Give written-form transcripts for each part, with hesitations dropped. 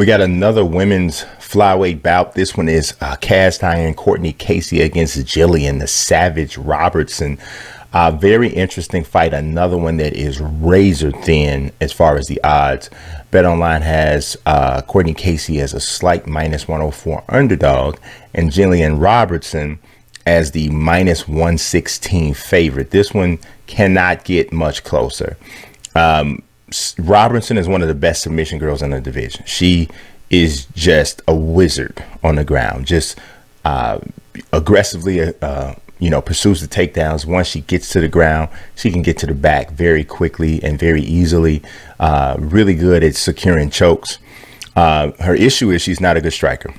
We got another women's flyweight bout. This one is cast iron Cortney Casey against Gillian the Savage Robertson. Very interesting fight. Another one that is razor thin as far as the odds. BetOnline has Cortney Casey as a slight -104 underdog and Gillian Robertson as the -116 favorite. This one cannot get much closer. Robertson is one of the best submission girls in the division. She is just a wizard on the ground, just aggressively pursues the takedowns. Once she gets to the ground, she can get to the back very quickly and very easily. Really good at securing chokes. Her issue is she's not a good striker.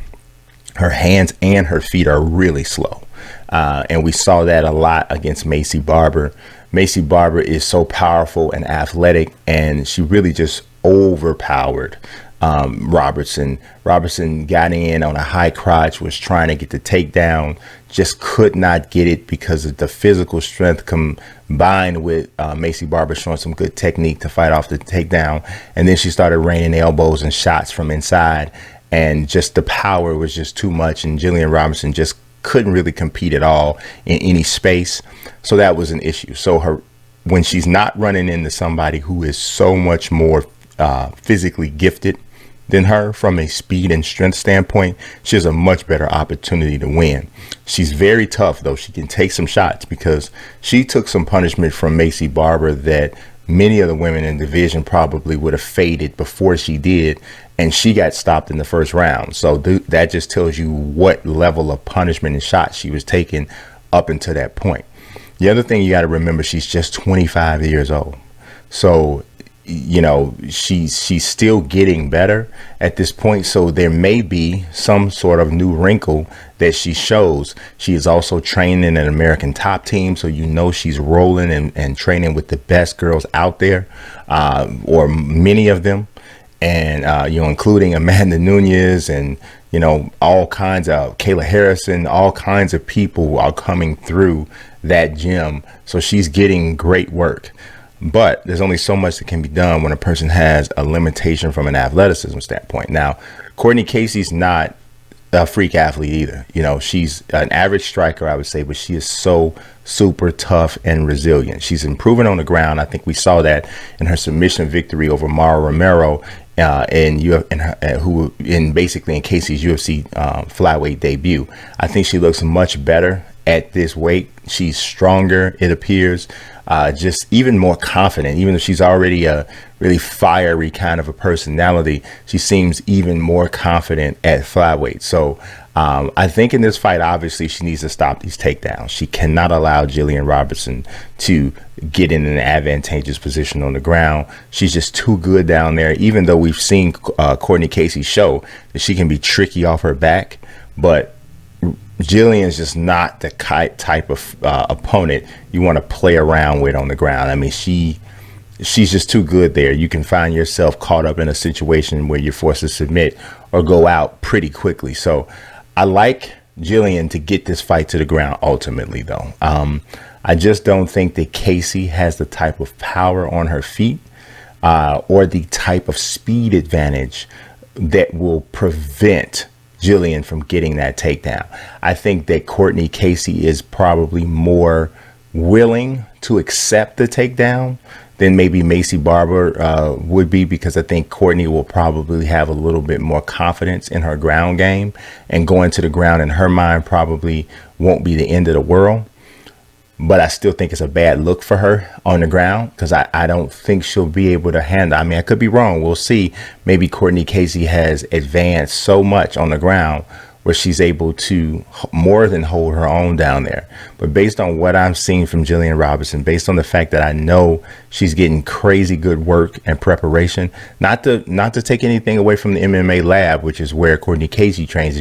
Her hands and her feet are really slow. And we saw that a lot against Maycee Barber. Maycee Barber is so powerful and athletic, and she really just overpowered Robertson. Robertson got in on a high crotch, was trying to get the takedown, just could not get it because of the physical strength combined with Maycee Barber showing some good technique to fight off the takedown. And then she started raining elbows and shots from inside, and just the power was just too much, and Gillian Robertson just couldn't really compete at all in any space. So that was an issue. So when she's not running into somebody who is so much more physically gifted than her from a speed and strength standpoint, she has a much better opportunity to win. She's very tough, though. She can take some shots because she took some punishment from Maycee Barber that many of the women in the division probably would have faded before she did, and she got stopped in the first round. So that just tells you what level of punishment and shots she was taking up until that point. The other thing you got to remember, she's just 25 years old. So, she's still getting better at this point. So there may be some sort of new wrinkle that she shows. She is also training in an American top team. So, she's rolling and training with the best girls out there, or many of them. And, including Amanda Nunes and, all kinds of Kayla Harrison, all kinds of people are coming through that gym. So she's getting great work. But there's only so much that can be done when a person has a limitation from an athleticism standpoint. Now, Cortney Casey's not a freak athlete either. She's an average striker, I would say, but she is so super tough and resilient. She's improving on the ground. I think we saw that in her submission victory over Mara Romero basically in Casey's UFC flyweight debut. I think she looks much better at this weight. She's stronger, it appears, just even more confident. Even though she's already a really fiery kind of a personality, she seems even more confident at flyweight. So I think in this fight, obviously, she needs to stop these takedowns. She cannot allow Gillian Robertson to get in an advantageous position on the ground. She's just too good down there, even though we've seen Cortney Casey show that she can be tricky off her back. But Gillian's just not the type of opponent you want to play around with on the ground. I mean, she's just too good there. You can find yourself caught up in a situation where you're forced to submit or go out pretty quickly. So I like Gillian to get this fight to the ground ultimately, though. I just don't think that Casey has the type of power on her feet or the type of speed advantage that will prevent Gillian from getting that takedown. I think that Cortney Casey is probably more willing to accept the takedown than maybe Maycee Barber would be, because I think Cortney will probably have a little bit more confidence in her ground game, and going to the ground in her mind probably won't be the end of the world. But I still think it's a bad look for her on the ground, because I don't think she'll be able to handle. I mean, I could be wrong. We'll see. Maybe Cortney Casey has advanced so much on the ground where she's able to more than hold her own down there. But based on what I'm seeing from Gillian Robertson, based on the fact that I know she's getting crazy good work and preparation, not to take anything away from the MMA lab, which is where Cortney Casey trains,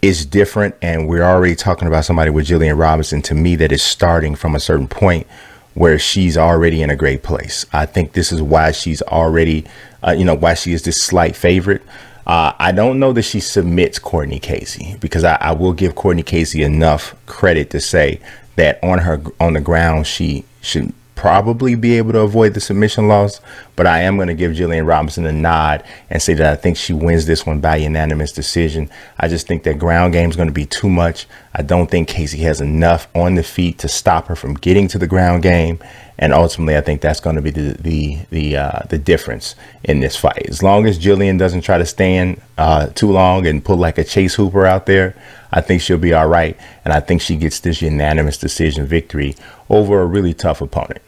it's different. And we're already talking about somebody with Gillian Robertson, to me, that is starting from a certain point where she's already in a great place. I think this is why she's already, why she is this slight favorite. I don't know that she submits Cortney Casey, because I will give Cortney Casey enough credit to say that on the ground, she should probably be able to avoid the submission loss, but I am going to give Gillian Robertson a nod and say that I think she wins this one by unanimous decision. I just think that ground game is going to be too much. I don't think Casey has enough on the feet to stop her from getting to the ground game. And ultimately, I think that's going to be the difference in this fight. As long as Gillian doesn't try to stand too long and pull like a Chase Hooper out there, I think she'll be all right. And I think she gets this unanimous decision victory over a really tough opponent.